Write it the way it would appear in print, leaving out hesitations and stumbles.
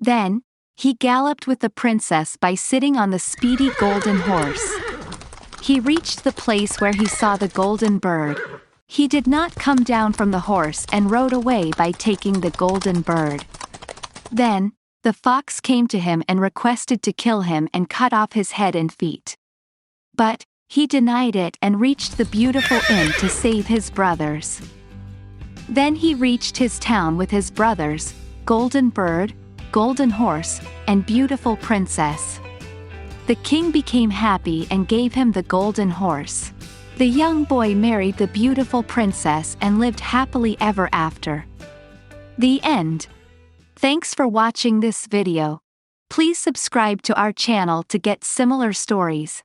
Then, he galloped with the princess by sitting on the speedy golden horse. He reached the place where he saw the golden bird. He did not come down from the horse and rode away by taking the golden bird. Then, the fox came to him and requested to kill him and cut off his head and feet. But, he denied it and reached the beautiful inn to save his brothers. Then he reached his town with his brothers, golden bird, golden horse, and beautiful princess. The king became happy and gave him the golden horse. The young boy married the beautiful princess and lived happily ever after. The end. Thanks for watching this video. Please subscribe to our channel to get similar stories.